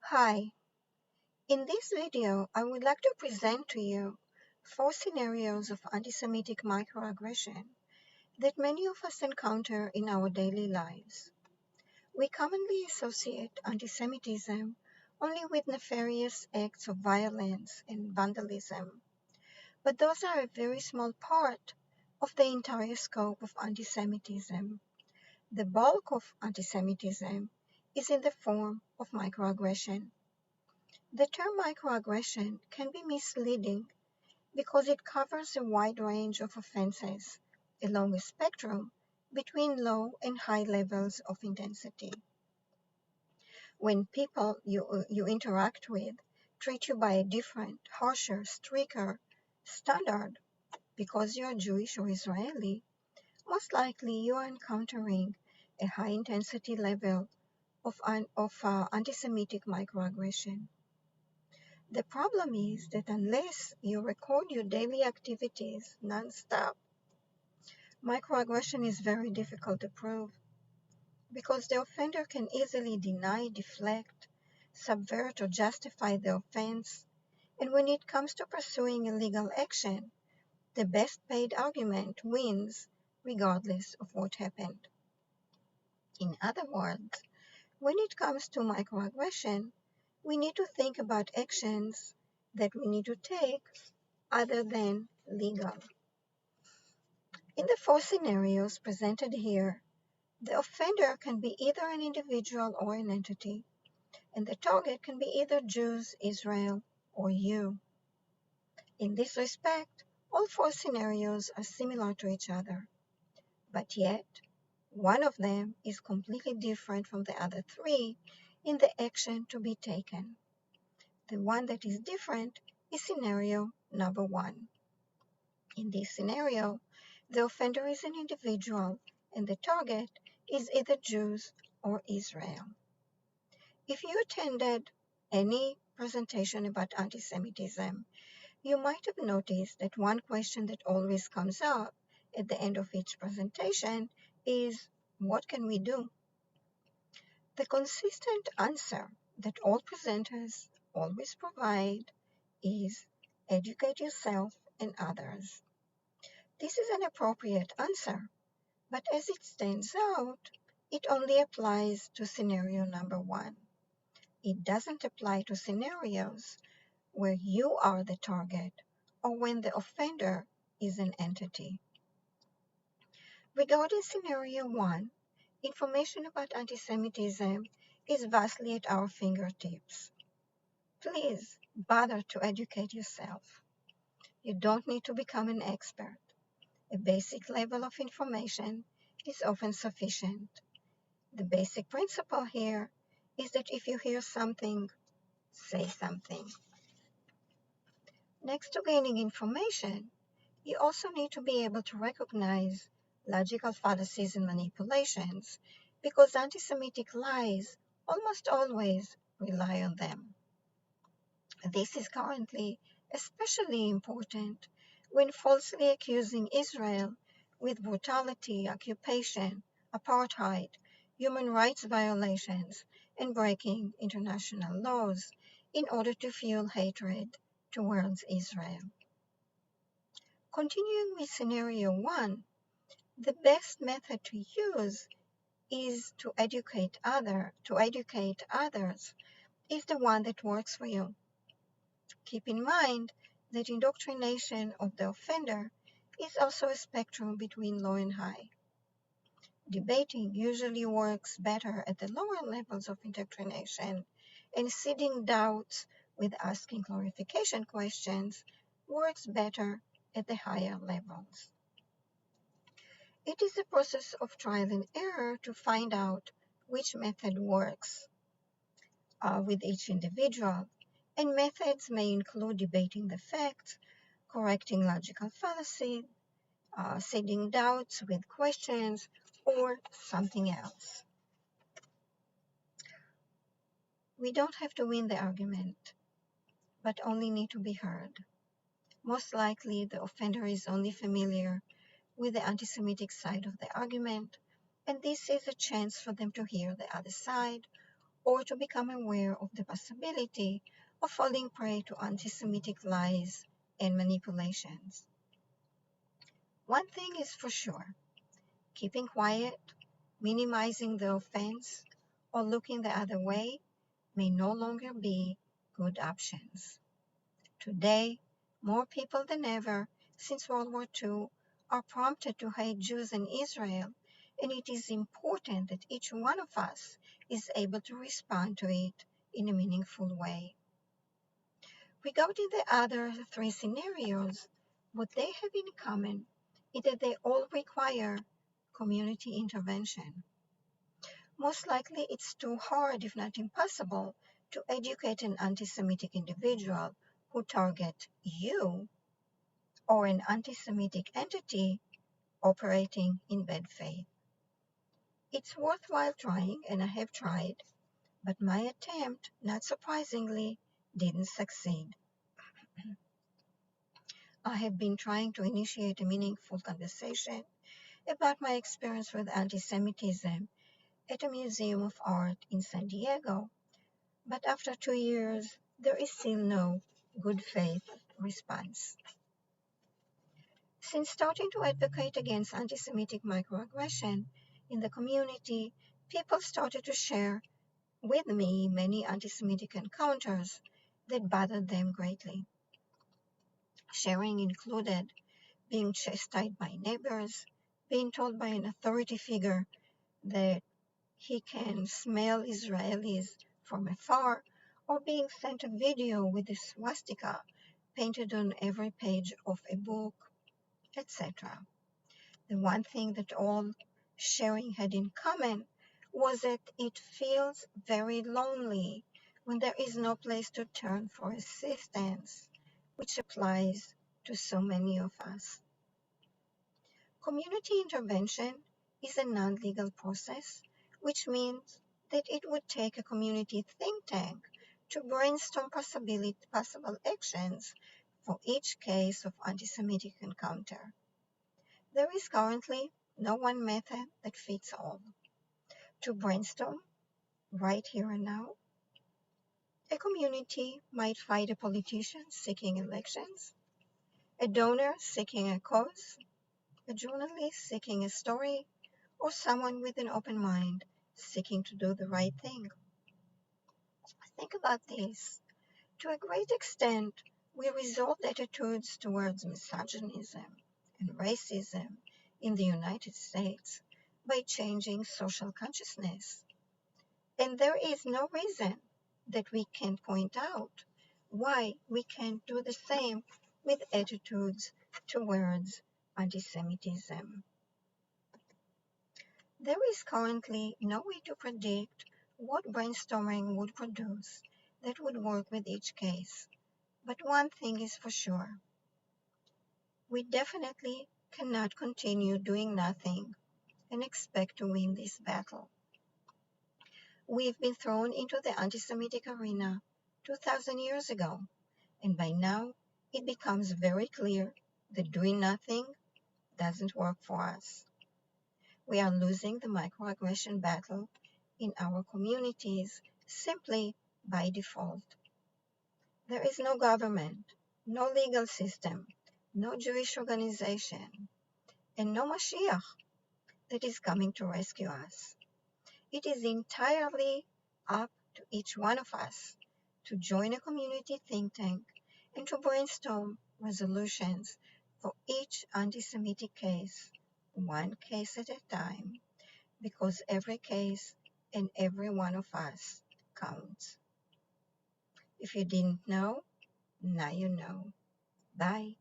Hi, in this video, I would like to present to you 4 scenarios of anti-Semitic microaggression that many of us encounter in our daily lives. We commonly associate anti-Semitism only with nefarious acts of violence and vandalism, but those are a very small part of the entire scope of anti-Semitism. The bulk of anti-Semitism is in the form of microaggression. The term microaggression can be misleading because it covers a wide range of offenses along a spectrum between low and high levels of intensity. When people you interact with treat you by a different, harsher, stricter standard because you are Jewish or Israeli, most likely you are encountering a high intensity level of anti-Semitic microaggression. The problem is that unless you record your daily activities nonstop, microaggression is very difficult to prove because the offender can easily deny, deflect, subvert, or justify the offense. And when it comes to pursuing a legal action, the best paid argument wins regardless of what happened. In other words, when it comes to microaggression, we need to think about actions that we need to take other than legal. In the 4 scenarios presented here, the offender can be either an individual or an entity, and the target can be either Jews, Israel, or you. In this respect, all 4 scenarios are similar to each other, but yet one of them is completely different from the other 3 in the action to be taken. The one that is different is scenario number 1. In this scenario, the offender is an individual and the target is either Jews or Israel. If you attended any presentation about anti-Semitism, you might have noticed that one question that always comes up at the end of each presentation is, what can we do? The consistent answer that all presenters always provide is educate yourself and others. This is an appropriate answer, but as it stands out, it only applies to scenario number 1. It doesn't apply to scenarios where you are the target or when the offender is an entity. Regarding scenario 1, information about anti-Semitism is vastly at our fingertips. Please bother to educate yourself. You don't need to become an expert. A basic level of information is often sufficient. The basic principle here is that if you hear something, say something. Next to gaining information, you also need to be able to recognize logical fallacies and manipulations because anti-Semitic lies almost always rely on them. This is currently especially important when falsely accusing Israel with brutality, occupation, apartheid, human rights violations, and breaking international laws in order to fuel hatred towards Israel. Continuing with scenario 1, the best method to use is to educate others is the one that works for you. Keep in mind that indoctrination of the offender is also a spectrum between low and high. Debating usually works better at the lower levels of indoctrination, and seeding doubts with asking clarification questions works better at the higher levels. It is a process of trial and error to find out which method works with each individual, and methods may include debating the facts, correcting logical fallacies, seeding doubts with questions, or something else. We don't have to win the argument, but only need to be heard. Most likely, the offender is only familiar with the anti-Semitic side of the argument, and this is a chance for them to hear the other side, or to become aware of the possibility of falling prey to anti-Semitic lies and manipulations. One thing is for sure, keeping quiet, minimizing the offense, or looking the other way may no longer be good options. Today, more people than ever since World War II are prompted to hate Jews and Israel, and it is important that each one of us is able to respond to it in a meaningful way. Regarding the other three scenarios, what they have in common is that they all require community intervention. Most likely, it's too hard, if not impossible, to educate an anti Semitic individual who target you or an anti Semitic entity operating in bad faith. It's worthwhile trying, and I have tried, but my attempt, not surprisingly, didn't succeed. I have been trying to initiate a meaningful conversation about my experience with anti Semitism at a museum of art in San Diego, but after 2 years, there is still no good faith response. Since starting to advocate against anti Semitic microaggression in the community, people started to share with me many anti Semitic encounters that bothered them greatly. Sharing included being chastised by neighbors, being told by an authority figure that he can smell Israelis from afar, or being sent a video with a swastika painted on every page of a book, etc. The one thing that all sharing had in common was that it feels very lonely when there is no place to turn for assistance, which applies to so many of us. Community intervention is a non-legal process, which means that it would take a community think tank to brainstorm possible actions for each case of anti-Semitic encounter. There is currently no one method that fits all. To brainstorm, right here and now, a community might fight a politician seeking elections, a donor seeking a cause, a journalist seeking a story, or someone with an open mind seeking to do the right thing. Think about this. To a great extent, we resolved attitudes towards misogynism and racism in the United States by changing social consciousness. And there is no reason that we can point out why we can't do the same with attitudes towards anti-Semitism. There is currently no way to predict what brainstorming would produce that would work with each case. But one thing is for sure. We definitely cannot continue doing nothing and expect to win this battle. We've been thrown into the anti-Semitic arena 2,000 years ago, and by now it becomes very clear that doing nothing doesn't work for us. We are losing the microaggression battle in our communities simply by default. There is no government, no legal system, no Jewish organization, and no Mashiach that is coming to rescue us. It is entirely up to each one of us to join a community think tank and to brainstorm resolutions for each anti-Semitic case, one case at a time, because every case and every one of us counts. If you didn't know, now you know. Bye.